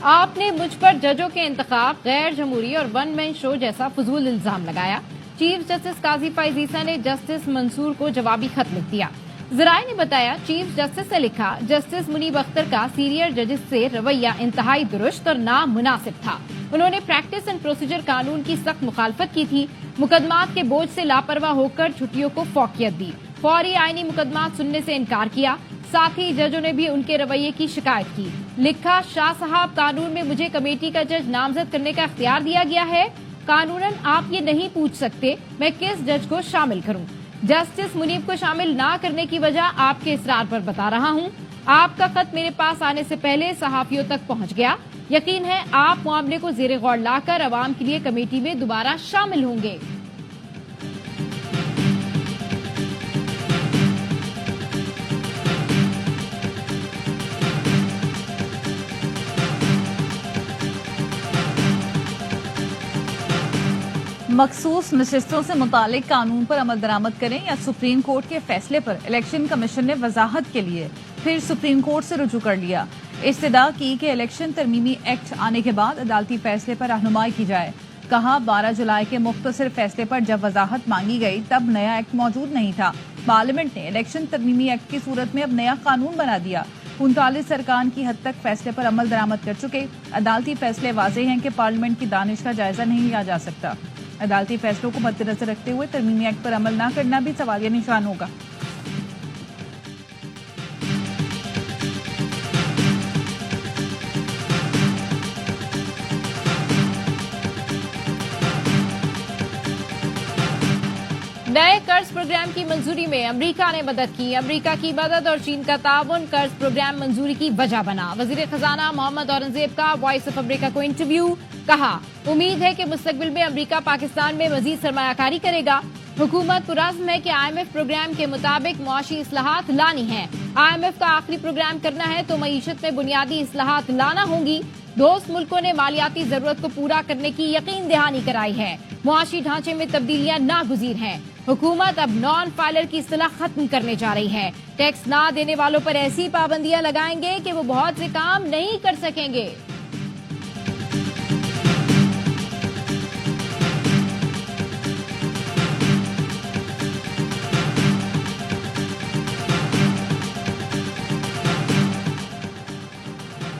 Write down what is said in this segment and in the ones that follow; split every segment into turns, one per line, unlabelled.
آپ نے مجھ پر ججوں کے انتخاب، غیر جمہوری اور ون مین شو جیسا فضول الزام لگایا۔ چیف جسٹس قاضی فائز عیسیٰ نے جسٹس منصور کو جوابی خط لکھ دیا۔ ذرائع نے بتایا چیف جسٹس نے لکھا جسٹس منیب اختر کا سینئر ججز سے رویہ انتہائی درست اور نامناسب تھا۔ انہوں نے پریکٹس اینڈ پروسیجر قانون کی سخت مخالفت کی تھی، مقدمات کے بوجھ سے لاپرواہ ہو کر چھٹیوں کو فوقیت دی، فوری آئینی مقدمات سننے سے انکار کیا۔ ساتھ ہی ججوں نے بھی ان کے رویے کی شکایت کی۔ لکھا شاہ صاحب قانون میں مجھے کمیٹی کا جج نامزد کرنے کا اختیار دیا گیا ہے، قانوناً آپ یہ نہیں پوچھ سکتے میں کس جج کو شامل کروں۔ جسٹس منیب کو شامل نہ کرنے کی وجہ آپ کے اصرار پر بتا رہا ہوں۔ آپ کا خط میرے پاس آنے سے پہلے صحافیوں تک پہنچ گیا۔ یقین ہے آپ معاملے کو زیر غور لا کر عوام کے لیے کمیٹی میں دوبارہ شامل ہوں گے۔
مخصوص نشستوں سے متعلق قانون پر عمل درآمد کریں یا سپریم کورٹ کے فیصلے پر الیکشن کمیشن نے وضاحت کے لیے پھر سپریم کورٹ سے رجوع کر لیا۔ استدعا کی کہ الیکشن ترمیمی ایکٹ آنے کے بعد عدالتی فیصلے پر رہنمائی کی جائے۔ کہا 12 جولائی کے مختصر فیصلے پر جب وضاحت مانگی گئی تب نیا ایکٹ موجود نہیں تھا۔ پارلیمنٹ نے الیکشن ترمیمی ایکٹ کی صورت میں اب نیا قانون بنا دیا۔ 39 ارکان کی حد تک فیصلے پر عمل درآمد کر چکے۔ عدالتی فیصلے واضح ہیں کہ پارلیمنٹ کی دانش کا جائزہ نہیں لیا جا سکتا۔ عدالتی فیصلوں کو مد نظر رکھتے ہوئے ترمیمی ایکٹ پر عمل نہ کرنا بھی سوالیہ نشان ہوگا۔
نئے قرض پروگرام کی منظوری میں امریکہ نے مدد کی۔ امریکہ کی مدد اور چین کا تعاون قرض پروگرام منظوری کی وجہ بنا۔ وزیر خزانہ محمد اورنگزیب کا وائس آف امریکہ کو انٹرویو۔ کہا امید ہے کہ مستقبل میں امریکہ پاکستان میں مزید سرمایہ کاری کرے گا۔ حکومت پرعزم ہے کہ آئی ایم ایف پروگرام کے مطابق معاشی اصلاحات لانی ہیں۔ آئی ایم ایف کا آخری پروگرام کرنا ہے تو معیشت میں بنیادی اصلاحات لانا ہوں گی۔ دوست ملکوں نے مالیاتی ضرورت کو پورا کرنے کی یقین دہانی کرائی ہے۔ معاشی ڈھانچے میں تبدیلیاں ناگزیر ہیں۔ حکومت اب نان فائلر کی اصطلاح ختم کرنے جا رہی ہے۔ ٹیکس نہ دینے والوں پر ایسی پابندیاں لگائیں گے کہ وہ بہت سے کام نہیں کر سکیں گے۔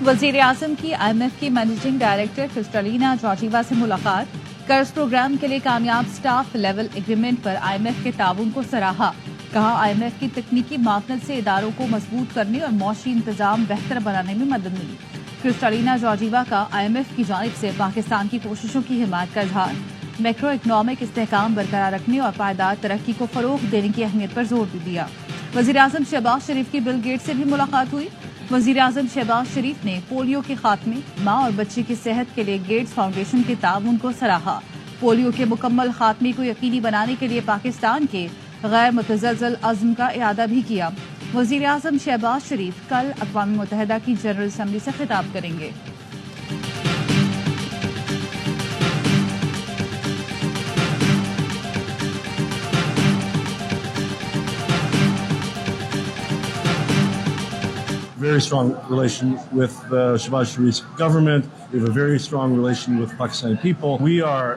وزیر اعظم کی آئی ایم ایف کی مینیجنگ ڈائریکٹر کرسٹلینا جارجیوا سے ملاقات۔ قرض پروگرام کے لیے کامیاب سٹاف لیول ایگریمنٹ پر آئی ایم ایف کے تعاون کو سراہا۔ کہا آئی ایم ایف کی تکنیکی معاونت سے اداروں کو مضبوط کرنے اور معاشی انتظام بہتر بنانے میں مدد ملی۔ کرسٹلینا جارجیوا کا آئی ایم ایف کی جانب سے پاکستان کی کوششوں کی حمایت کا اظہار۔ میکرو اکنامک استحکام برقرار رکھنے اور پائیدار ترقی کو فروغ دینے کی اہمیت پر زور بھی دیا۔ وزیر اعظم شہباز شریف کی بل گیٹس سے بھی ملاقات ہوئی۔ وزیر اعظم شہباز شریف نے پولیو کے خاتمے، ماں اور بچے کی صحت کے لیے گیٹس فاؤنڈیشن کے تعاون کو سراہا۔ پولیو کے مکمل خاتمے کو یقینی بنانے کے لیے پاکستان کے غیر متزلزل عزم کا اعادہ بھی کیا۔ وزیر اعظم شہباز شریف کل اقوام متحدہ کی جنرل اسمبلی سے خطاب کریں گے۔
Very strong relation with Shehbaz Sharif's government. We have a very strong relation with Pakistani people. We are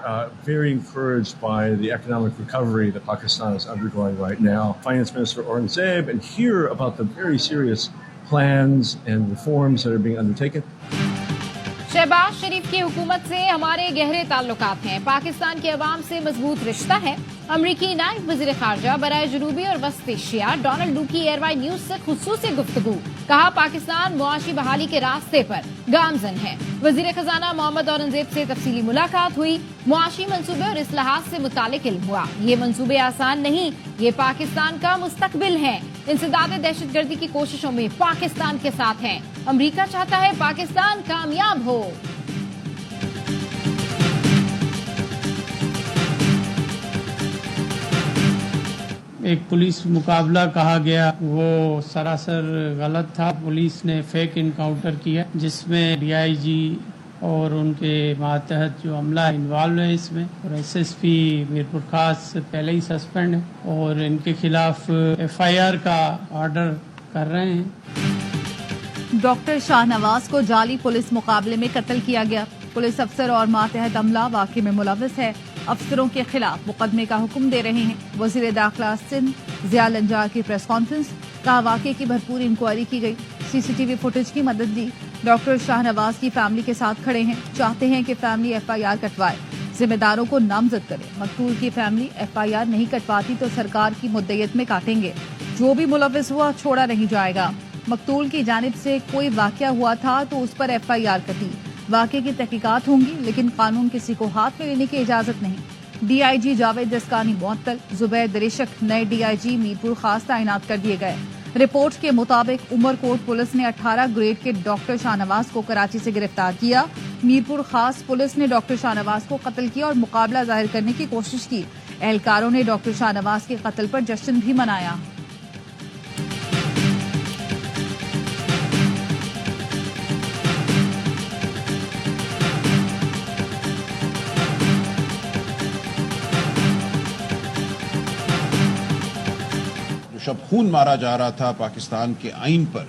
very encouraged by the economic recovery that Pakistan is undergoing right now. Finance Minister Aurangzeb, and hear about the very serious plans and reforms that are being undertaken.
Shahbaz شریف کی حکومت سے ہمارے گہرے تعلقات ہیں۔ پاکستان کے عوام سے مضبوط رشتہ ہے۔ امریکی نائب وزیر خارجہ برائے جنوبی اور وسط ایشیا ڈونلڈ ڈو کی ایئر وائی نیوز سے خصوصی گفتگو۔ کہا پاکستان معاشی بحالی کے راستے پر گامزن ہے۔ وزیر خزانہ محمد اورنگزیب سے تفصیلی ملاقات ہوئی۔ معاشی منصوبے اور اصلاحات سے متعلق علم ہوا۔ یہ منصوبے آسان نہیں، یہ پاکستان کا مستقبل ہے۔ انسداد دہشت گردی کی کوششوں میں پاکستان کے ساتھ ہیں۔ امریکہ چاہتا ہے پاکستان کامیاب ہو۔
ایک پولیس مقابلہ کہا گیا، وہ سراسر غلط تھا۔ پولیس نے فیک انکاؤنٹر کیا جس میں ڈی آئی جی اور ان کے ماتحت جو عملہ انوالو ہے اس میں، اور ایس ایس پی میرپور خاص پہلے ہی سسپینڈ ہے اور ان کے خلاف ایف آئی آر کا آرڈر کر رہے ہیں۔
डॉक्टर शाहनवाज को जाली पुलिस मुकाबले में कत्ल किया गया। पुलिस अफसर और मातहत अमला वाक़े में मुलव्वस है। अफसरों के खिलाफ मुकदमे का हुक्म दे रहे हैं। वज़ीर दाखिला सिंध ज़िया लंजार की प्रेस कॉन्फ्रेंस, कहा वाक़े की भरपूर इंक्वायरी की गई, सीसीटीवी फुटेज की मदद दी। डॉक्टर शाहनवाज की फैमिली के साथ खड़े हैं, चाहते हैं कि फैमिली FIR कटवाए, जिम्मेदारों को नामजद करे। मकतूल की फैमिली FIR नहीं कटवाती तो सरकार की मुद्दत में काटेंगे। जो भी मुलव्वस हुआ छोड़ा नहीं जाएगा। मकतूल की जानिब से कोई वाक़या हुआ था तो उस पर FIR कटी। वाक़े की तहकीकात होंगी, लेकिन कानून किसी को हाथ में लेने की इजाजत नहीं। DIG जावेद दस्कानी मुअत्तल, जुबैर दरिशक नए DIG मीरपुर खास तैनात कर दिए गए। रिपोर्ट के मुताबिक उमरकोट पुलिस ने 18 ग्रेड के डॉक्टर शाहनवाज को कराची से गिरफ्तार किया। मीरपुर खास पुलिस ने डॉक्टर शाहनवाज को कत्ल किया और मुकाबला जाहिर करने की कोशिश की। एहलकारों ने डॉक्टर शाहनवाज के कत्ल पर जश्न भी मनाया।
शब खून मारा जा रहा था पाकिस्तान के आइन पर,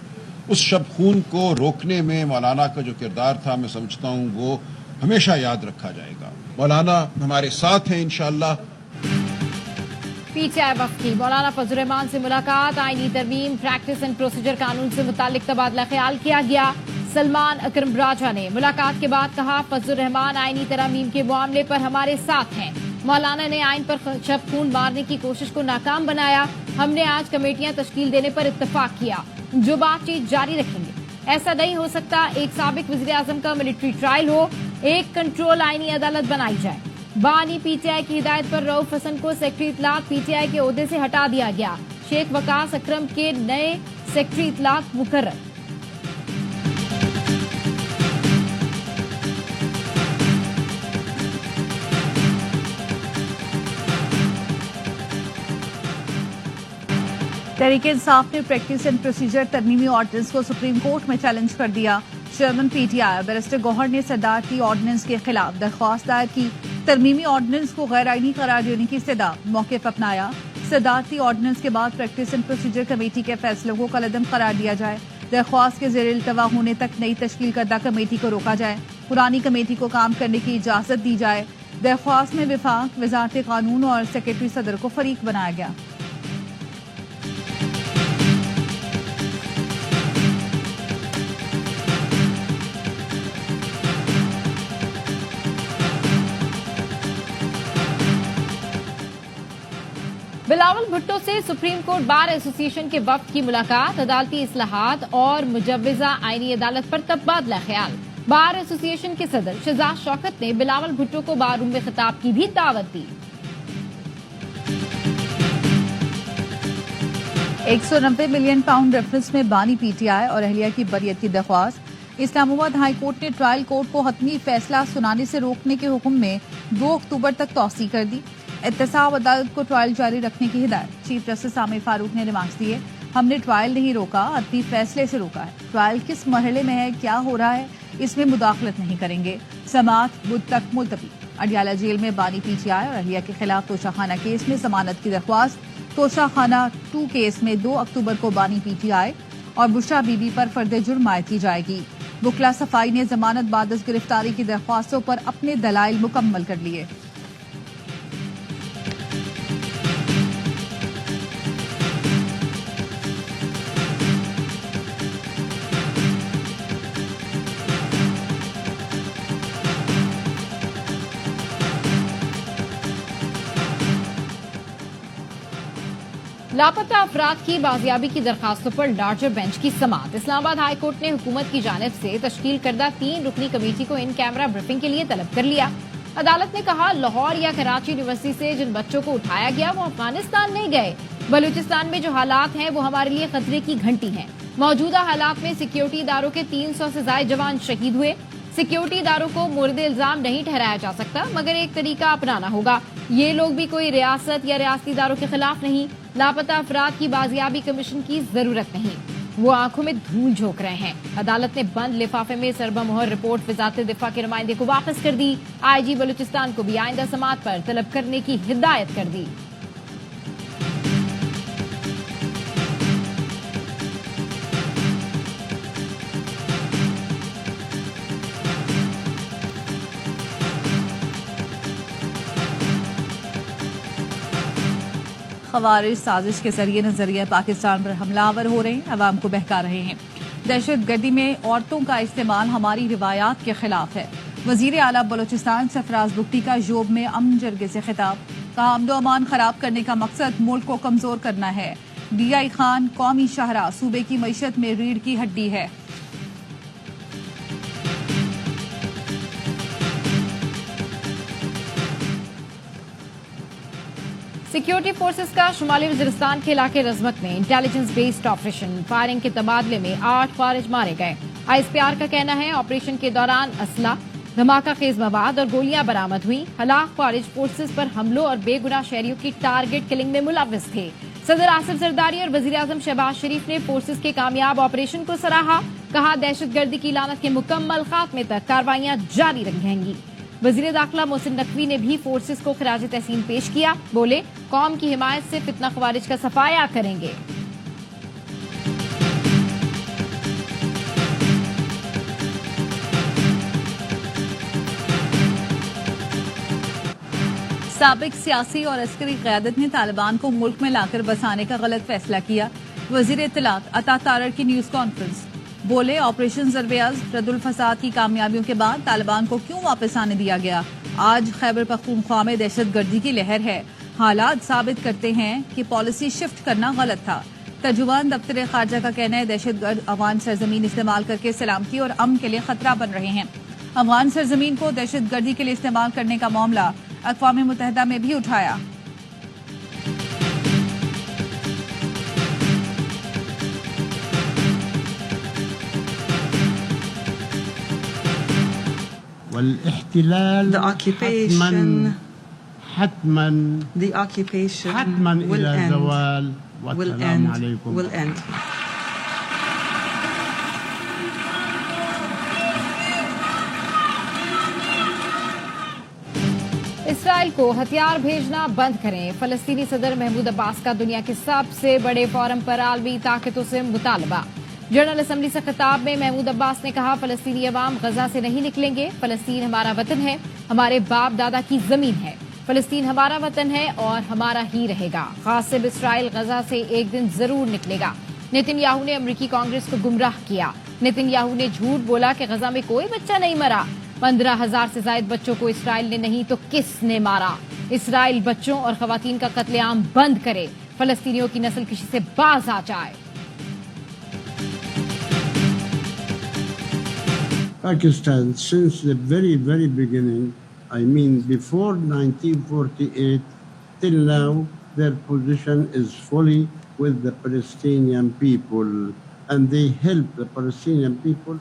उस शब खून को रोकने में मौलाना का जो किरदार था, मैं समझता हूं वो हमेशा याद रखा जाएगा। मौलाना हमारे साथ हैं इंशाअल्लाह।
PTI वफ़द की मौलाना फजल रहमान से मुलाकात, आईनी तरमीम प्रैक्टिस एंड प्रोसीजर कानून से मुतालिक तबादला ख्याल किया गया। सलमान अकरम राजा ने मुलाकात के बाद कहा, फजल रहमान आईनी तरमीम के मामले पर हमारे साथ हैं। मौलाना ने आइन पर शब खून मारने की कोशिश को नाकाम बनाया। हमने आज कमेटियां तश्कील देने पर इत्तफाक किया, जो बातचीत जारी रखेंगे। ऐसा नहीं हो सकता एक साबिक वज़ीर आज़म का मिलिट्री ट्रायल हो, एक कंट्रोल आईनी अदालत बनाई जाए। बानी PTI की हिदायत पर रऊफ हसन को सेक्रेटरी इत्तलात PTI के ओहदे से हटा दिया गया। शेख वकास अकरम के नए सेक्रेटरी इत्तलात मुकर्रर।
तहरीक इंसाफ ने प्रैक्टिस एंड प्रोसीजर तरमीमी ऑर्डिनेंस को सुप्रीम कोर्ट में चैलेंज कर दिया। चेयरमैन PTI बैरिस्टर गौहर ने सदारती ऑर्डिनेंस के खिलाफ दरख्वास्त दायर की। तरमीमी ऑर्डिनेंस को गैर आईनी करार देने की इस्तदा मौक़िफ़ अपनाया। सदारती ऑर्डिनेंस के बाद प्रैक्टिस एंड प्रोसीजर कमेटी के फैसलों को कलअदम करार दिया जाए। दरख्वास्त के ज़ेर इल्तवा होने तक नई तश्कील करदा कमेटी को रोका जाए। पुरानी कमेटी को काम करने की इजाज़त दी जाए। दरख्वास्त में विफाक, वज़ारत कानून और सेक्रेटरी सदर को फरीक बनाया गया।
बिलावल भुट्टो से सुप्रीम कोर्ट बार एसोसिएशन के वफ्द की मुलाकात, अदालती इस्लाहात और मुजव्वज़ा आईनी अदालत पर तबादला ख्याल। बार एसोसिएशन के सदर शहजाद शौकत ने बिलावल भुट्टो को बार रूम में खिताब की भी दावत दी।
190 मिलियन पाउंड रेफरेंस में बानी PTI और अहलिया की बरियत की दरख्वास्त। इस्लामाबाद हाई कोर्ट ने ट्रायल कोर्ट को हतमी फैसला सुनाने से रोकने के हुक्म में 2 अक्टूबर तक तौसी कर दी। एहतसाब अदालत को ट्रायल जारी रखने की हिदायत। चीफ जस्टिस आमिर फारूक ने रिमार्क्स दिए, हमने ट्रायल नहीं रोका, हतमी फैसले से रोका है। ट्रायल किस मरहले में है, क्या हो रहा है, इसमें मुदाखलत नहीं करेंगे। समाअत बुध तक मुलतवी। अडियाला जेल में बानी PTI और अहलिया के खिलाफ तोशाखाना केस में जमानत की दरख्वास्त। तोशाखाना 2 केस में 2 अक्टूबर को बानी PTI और बुशरा बीबी पर फर्द जुर्म आयद की जाएगी। बुकला सफाई ने जमानत बाद गिरफ्तारी की दरख्वास्तों पर अपने दलाइल मुकम्मल कर लिए।
लापता अफराद की बाजियाबी की दरखास्तों पर लार्जर बेंच की समाअत। इस्लामाबाद हाई कोर्ट ने हुकूमत की जानिब से तश्कील करदा 3 रुकनी कमेटी को इन कैमरा ब्रीफिंग के लिए तलब कर लिया। अदालत ने कहा, लाहौर या कराची यूनिवर्सिटी से जिन बच्चों को उठाया गया वो अफगानिस्तान नहीं गए। बलूचिस्तान में जो हालात हैं वो हमारे लिए खतरे की घंटी हैं। मौजूदा हालात में सिक्योरिटी इदारों के 300 से ज्यादा जवान शहीद हुए। सिक्योरिटी इदारों को मोर्द इल्जाम नहीं ठहराया जा सकता, मगर एक तरीका अपनाना होगा। ये लोग भी कोई रियासत या रियासती इदारों के खिलाफ नहीं। लापता अफराद की बाजियाबी कमीशन की जरूरत नहीं, वो आंखों में धूल झोंक रहे हैं। अदालत ने बंद लिफाफे में सरबमोहर रिपोर्ट वजारत दिफा के नुमाइंदे को वापस कर दी। IG बलूचिस्तान को भी आइंदा समाअत पर तलब करने की हिदायत कर दी।
خوارج سازش کے ذریعے نظریہ پاکستان پر حملہ آور ہو رہے ہیں، عوام کو بہکا رہے ہیں۔ دہشت گردی میں عورتوں کا استعمال ہماری روایات کے خلاف ہے۔ وزیر اعلیٰ بلوچستان سرفراز بگٹی کا یوب میں امن جرگے سے خطاب، کہا امن و امان خراب کرنے کا مقصد ملک کو کمزور کرنا ہے۔ ڈی آئی خان قومی شاہراہ صوبے کی معیشت میں ریڑھ کی ہڈی ہے۔
سیکیورٹی فورسز کا شمالی وزیرستان کے علاقے رزمک میں انٹیلیجنس بیسڈ آپریشن فائرنگ کے تبادلے میں 8 فارج مارے گئے۔ آئی ایس پی آر کا کہنا ہے آپریشن کے دوران اسلحہ، دھماکہ خیز مواد اور گولیاں برآمد ہوئی۔ ہلاک فارج فورسز پر حملوں اور بے گناہ شہریوں کی ٹارگٹ کلنگ میں ملوث تھے۔ صدر آصف زرداری اور وزیر اعظم شہباز شریف نے فورسز کے کامیاب آپریشن کو سراہا، کہا دہشت گردی کی لعنت کے مکمل خاتمے تک کارروائیاں جاری رہیں گی۔ وزیر داخلہ محسن نقوی نے بھی فورسز کو خراج تحسین پیش کیا، بولے قوم کی حمایت سے فتنہ خوارج کا صفایا کریں گے۔
سابق سیاسی اور عسکری قیادت نے طالبان کو ملک میں لا کر بسانے کا غلط فیصلہ کیا، وزیر اطلاعات عطا تارڑ کی نیوز کانفرنس، بولے آپریشن ضرب عزم رد الفساد کی کامیابیوں کے بعد طالبان کو کیوں واپس آنے دیا گیا؟ آج خیبر پختونخوا میں دہشت گردی کی لہر ہے۔ حالات ثابت کرتے ہیں کہ پالیسی شفٹ کرنا غلط تھا۔ ترجمان دفتر خارجہ کا کہنا ہے دہشت گرد افغان سرزمین استعمال کر کے سلامتی اور امن کے لیے خطرہ بن رہے ہیں۔ افغان سرزمین کو دہشت گردی کے لیے استعمال کرنے کا معاملہ اقوام متحدہ میں بھی اٹھایا۔
والاحتلال
The occupation
حتما
will
إلى
end.
زوال والسلام عليكم.
Will end.
اسرائیل کو ہتھیار بھیجنا بند کریں، فلسطینی صدر محمود عباس کا دنیا کے سب سے بڑے فورم پر عالمی طاقتوں سے مطالبہ۔ جنرل اسمبلی سے خطاب میں محمود عباس نے کہا فلسطینی عوام غزہ سے نہیں نکلیں گے، فلسطین ہمارا وطن ہے، ہمارے باپ دادا کی زمین ہے، فلسطین ہمارا وطن ہے اور ہمارا ہی رہے گا۔ غاصب اسرائیل غزہ سے ایک دن ضرور نکلے گا۔ نیتن یاہو نے امریکی کانگریس کو گمراہ کیا۔ نیتن یاہو نے جھوٹ بولا کہ غزہ میں کوئی بچہ نہیں مرا۔ 15,000 سے زائد بچوں کو اسرائیل نے نہیں تو کس نے مارا؟ اسرائیل بچوں اور خواتین کا قتل عام بند کرے، فلسطینیوں کی نسل کشی سے باز آ جائے۔
Pakistan, since the very, very beginning, I mean before 1948 till now, their position is fully with the Palestinian people and they help the Palestinian people.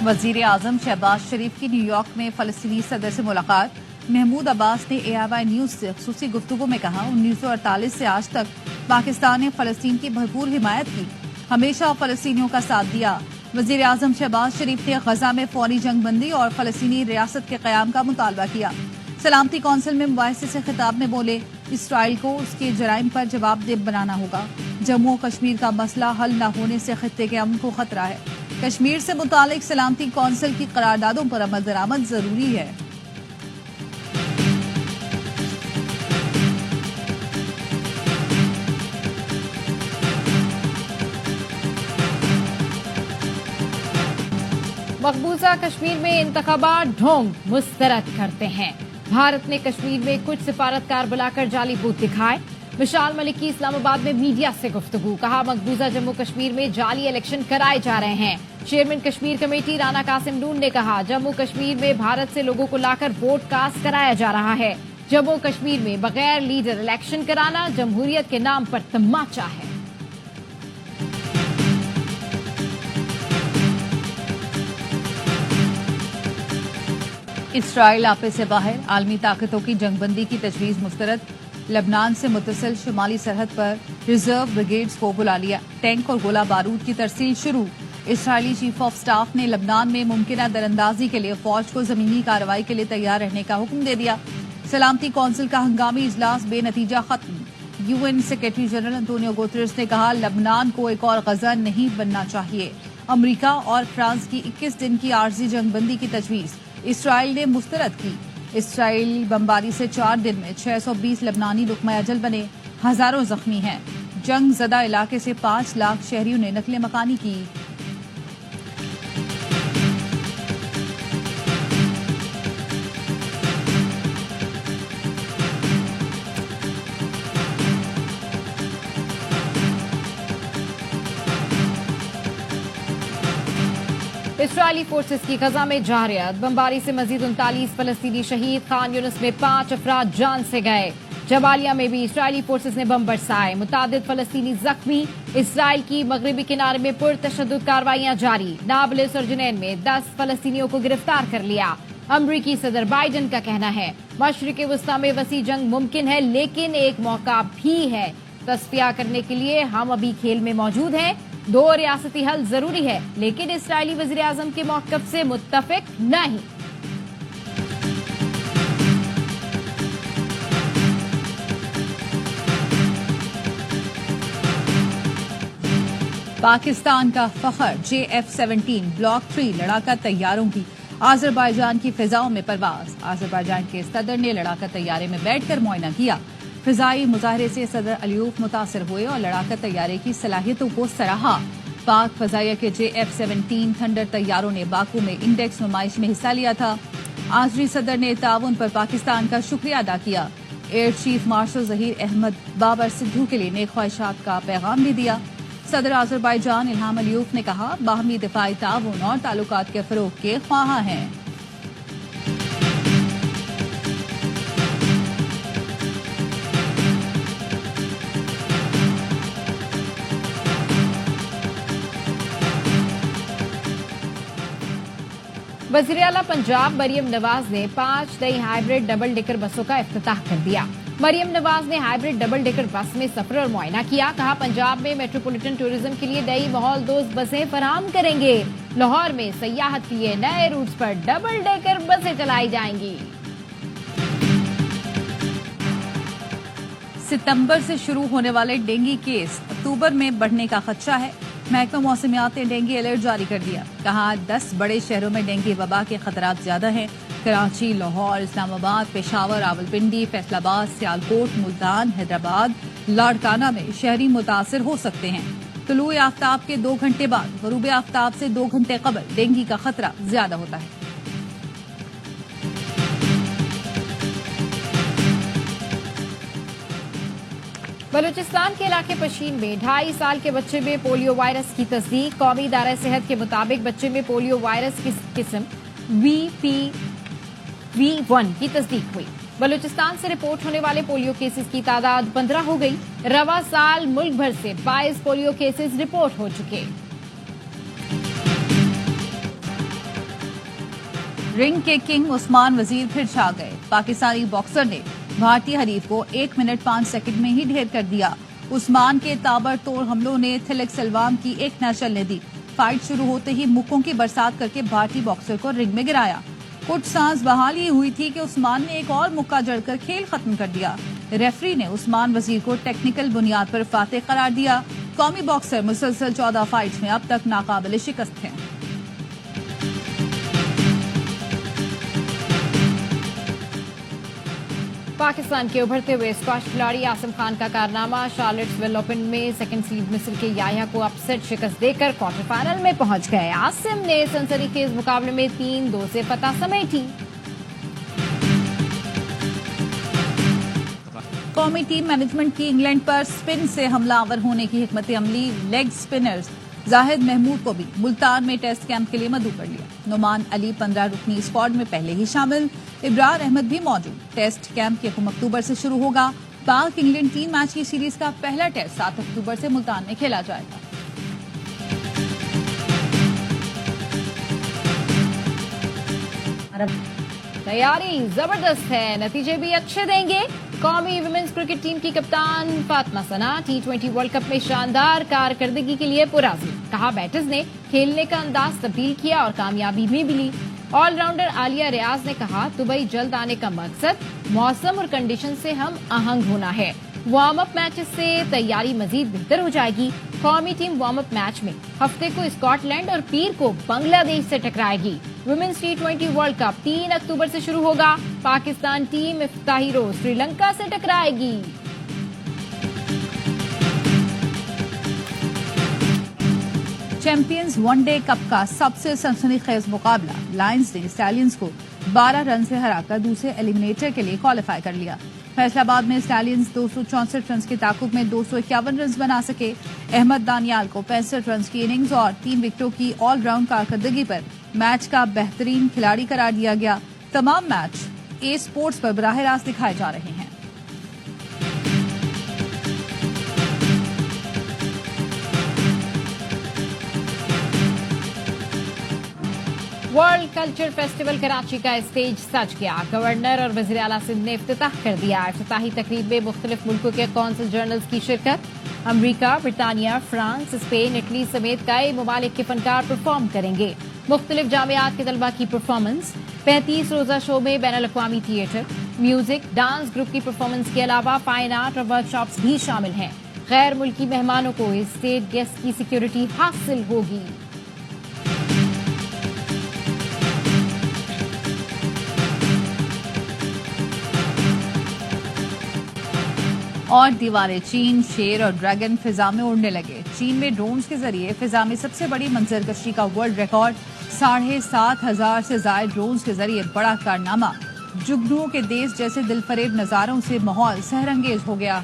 وزیر اعظم شہباز شریف کی نیو یارک میں فلسطینی صدر سے ملاقات۔ محمود عباس نے AIY نیوز سے خصوصی گفتگو میں کہا 1948 سے آج تک پاکستان نے فلسطین کی بھرپور حمایت کی، ہمیشہ فلسطینیوں کا ساتھ دیا۔ وزیر اعظم شہباز شریف نے غزہ میں فوری جنگ بندی اور فلسطینی ریاست کے قیام کا مطالبہ کیا۔ سلامتی کونسل میں مباحثے سے خطاب میں بولے اسرائیل کو اس کے جرائم پر جواب دہ بنانا ہوگا۔ جموں و کشمیر کا مسئلہ حل نہ ہونے سے خطے کے امن کو خطرہ ہے۔ کشمیر سے متعلق سلامتی کونسل کی قراردادوں پر عمل درآمد ضروری ہے۔
مقبوضہ کشمیر میں انتخابات ڈھونگ مسترد کرتے ہیں۔ بھارت نے کشمیر میں کچھ سفارتکار بلا کر جعلی بوتھ دکھائے۔ وشال ملک کی اسلام آباد میں میڈیا سے گفتگو، کہا مقبوضہ جموں کشمیر میں جعلی الیکشن کرائے جا رہے ہیں۔ چیئرمین کشمیر کمیٹی رانا قاسم نون نے کہا جموں کشمیر میں بھارت سے لوگوں کو لا کر ووٹ کاسٹ کرایا جا رہا ہے۔ جموں کشمیر میں بغیر لیڈر الیکشن کرانا جمہوریت کے نام پر تماچا ہے۔
اسرائیل آپے سے باہر، عالمی طاقتوں کی جنگ بندی کی تجویز مسترد۔ لبنان سے متصل شمالی سرحد پر ریزرو بریگیڈز کو بلا لیا، ٹینک اور گولہ بارود کی ترسیل شروع۔ اسرائیلی چیف آف سٹاف نے لبنان میں ممکنہ دراندازی کے لیے فوج کو زمینی کارروائی کے لیے تیار رہنے کا حکم دے دیا۔ سلامتی کونسل کا ہنگامی اجلاس بے نتیجہ ختم۔ UN سیکرٹری جنرل انطونیو گوتریس نے کہا لبنان کو ایک اور غزہ نہیں بننا چاہیے۔ امریکہ اور فرانس کی 21 دن کی عارضی جنگ بندی کی تجویز اسرائیل نے مسترد کی۔ اسرائیلی بمباری سے 4 دن میں 620 لبنانی لقمہ اجل بنے۔ हजारों जख्मी हैं। जंग ज़दा इलाके से 5 लाख शहरियों ने नकल मकानी की।
इसराइली फोर्सेस की गजा में जारियत, बमबारी से मजीद 39 फलस्तीनी शहीद, खान यूनिस में 5 अफराद जान से गए। जबालिया में भी इसराइली फोर्सेस ने बम बरसाए, मुतादिद फलस्तीनी जख्मी। इसराइल की मगरबी किनारे में पुरतशद्दुद कार्रवाइयां जारी, नाबलिस और जुनैन में 10 फलस्तीनियों को गिरफ्तार कर लिया। अमरीकी सदर बाइडन का कहना है मशरिक़ वस्ता में वसी जंग मुमकिन है, लेकिन एक मौका भी है तस्फिया करने के लिए। हम अभी खेल में मौजूद हैं। 2 रियासती हल जरूरी है, लेकिन इसराइली वज़ीर आज़म के मौक़िफ़ से मुत्तफ़िक नहीं।
पाकिस्तान का फखर JF-17 ब्लॉक 3 लड़ाका तैयारों की आज़रबाईजान की फिजाओं में परवाज। आज़रबाईजान के सदर ने लड़ाका तैयारे में बैठकर मुआयना किया। फिजाई मुजाहरे से सदर अलियूफ मुतासिर हुए और लड़ाका तैयारे की सलाहियतों को सराहा। पाक फजाइया के JF-17 थंडर तैयारों ने बाकू में इंडेक्स नुमाइश में हिस्सा लिया था। आज़री सदर ने ताउन पर पाकिस्तान का शुक्रिया अदा किया। Air chief marshal Zaheer Ahmed Babar Sidhu के लिए नेक ख्वाहिशात का पैगाम भी दिया। सदर आज़रबाईजान इल्हाम अलियूफ ने कहा बाहमी दिफाई ताउन और ताल्लुकात के फरोग के ख्वाहां हैं।
वज़ीर आला पंजाब मरियम नवाज ने 5 नई हाइब्रिड डबल डेकर बसों का इफ्तिताह कर दिया। मरियम नवाज ने हाइब्रिड डबल डेकर बस में सफर और मुआयना किया। कहा पंजाब में मेट्रोपॉलिटन टूरिज्म के लिए नई माहौल दोस्त बसें फराहम करेंगे। लाहौर में सयाहत के लिए नए रूट्स पर डबल डेकर बसें चलाई जाएंगी।
सितंबर से शुरू होने वाले डेंगू केस अक्टूबर में बढ़ने का खदशा है। महकमा मौसमियात ने डेंगू अलर्ट जारी कर दिया। कहा 10 बड़े शहरों में डेंगू वबा के खतरात ज्यादा हैं। कराची, लाहौर, इस्लामाबाद, पेशावर, रावलपिंडी, फैसलाबाद, सियालकोट, मुल्तान, हैदराबाद, लाड़काना में शहरी मुतासिर हो सकते हैं। तुलूए आफ्ताब के 2 घंटे बाद गरूब आफ्ताब से 2 घंटे कबल डेंगू का खतरा ज्यादा होता है।
बलूचिस्तान के इलाके पशीन में 2.5 साल के बच्चे में पोलियो वायरस की तस्दीक। कौमी इदारा सेहत के मुताबिक बच्चे में पोलियो वायरस की किस्म VPV1 की तस्दीक हुई। बलूचिस्तान से रिपोर्ट होने वाले पोलियो केसेस की तादाद 15 हो गई। रवा साल मुल्क भर से 22 पोलियो केसेस रिपोर्ट हो चुके।
रिंग के किंग उस्मान वजीर फिर छा गए। पाकिस्तानी बॉक्सर ने भारतीय हरीफ को 1 मिनट 5 सेकंड में ही ढेर कर दिया। उस्मान के ताबड़तोड़ हमलों ने थिलक सलवाम की एक न चलने दी। फाइट शुरू होते ही मुक्कों की बरसात करके भारतीय बॉक्सर को रिंग में गिराया। कुछ सांस बहाल ही हुई थी कि उस्मान ने एक और मुक्का जड़कर खेल खत्म कर दिया। रेफरी ने उस्मान वजीर को टेक्निकल बुनियाद पर फातेह करार दिया। कौमी बॉक्सर मुसलसल 14 फाइट्स में अब तक नाकाबिल शिकस्त हैं।
पाकिस्तान के उभरते हुए स्क्वाश खिलाड़ी आसिम खान का कारनामा। शार्लेट्सविल ओपन में सेकंड सीड मिस्र के याह्या को अपसेट शिकस्त देकर क्वार्टर फाइनल में पहुंच गए। आसिम ने सनसनीखेज मुकाबले में 3-2 से फतह समेटी।
कौमी टीम मैनेजमेंट की इंग्लैंड पर स्पिन से हमलावर होने की हिकमत अमली। लेग स्पिनर्स जाहिद महमूद को भी मुल्तान में टेस्ट कैंप के लिए मदऊ कर लिया। नुमान अली 15 रुकनी स्क्वाड में पहले ही शामिल। इब्रार अहमद भी मौजूद। टेस्ट कैंप 1 अक्टूबर से शुरू होगा। पाक इंग्लैंड 3 मैच की सीरीज का पहला टेस्ट 7 अक्टूबर से मुल्तान में खेला जाएगा।
तैयारी जबरदस्त है, नतीजे भी अच्छे देंगे। कौमी विमेंस क्रिकेट टीम की कप्तान फातिमा सना T20 वर्ल्ड कप में शानदार कारकर्दगी के लिए पुराज़ी। कहा बैटर्स ने खेलने का अंदाज तब्दील किया और कामयाबी भी मिली। ऑलराउंडर आलिया रियाज ने कहा दुबई जल्द आने का मकसद मौसम और कंडीशन से हम आहंग होना है। वार्म अप मैचेस से तैयारी मजीद बेहतर हो जाएगी। कौमी टीम वार्म अप मैच में हफ्ते को स्कॉटलैंड और पीर को बांग्लादेश से टकराएगी। वुमेन्स T20 वर्ल्ड कप 3 अक्टूबर से शुरू होगा। पाकिस्तान टीम इफ्ताही रोज श्रीलंका से टकराएगी।
चैंपियंस वनडे कप का सबसे सनसनीखेज मुकाबला, लायंस ने स्टैलियंस को 12 रन से हराकर दूसरे एलिमिनेटर के लिए क्वालिफाई कर लिया। फैसलाबाद में स्टैलियंस 264 रन के ताकुब में 251 रन बना सके। अहमद दानियाल को 65 रन की इनिंग्स और 3 विकेटों की ऑलराउंड कारकर्दगी पर मैच का बेहतरीन खिलाड़ी करार दिया गया। तमाम मैच ए स्पोर्ट्स पर बराह रास्त दिखाए जा रहे हैं।
वर्ल्ड कल्चर फेस्टिवल कराची का स्टेज सज गया। गवर्नर और वज़ीर आला सिंध ने इफ्तिताह कर दिया। इफ्तिताही तकरीब में मुख्तलिफ मुल्कों के कौंसल जनरल्स की शिरकत। अमरीका, ब्रिटानिया, फ्रांस, स्पेन, इटली समेत कई ममालिक के फनकार परफॉर्म करेंगे। मुख्तलिफ जामियात के तलबा की परफॉर्मेंस। 35 रोजा शो में बैनुल अक़वामी थिएटर, म्यूजिक, डांस ग्रुप की परफॉर्मेंस के अलावा फाइन आर्ट और वर्कशॉप्स भी शामिल हैं। गैर मुल्की मेहमानों को स्टेट गेस्ट की सिक्योरिटी हासिल होगी।
और दीवारे चीन, शेर और ड्रैगन फिजा में उड़ने लगे। चीन में ड्रोन्स के जरिए फिजा में सबसे बड़ी मंजरकशी का वर्ल्ड रिकॉर्ड। 7,500 से ज्यादा ड्रोन्स के जरिए बड़ा कारनामा। जुगनुओं के देश जैसे दिलफरेब नजारों से माहौल सहरंगेज हो गया।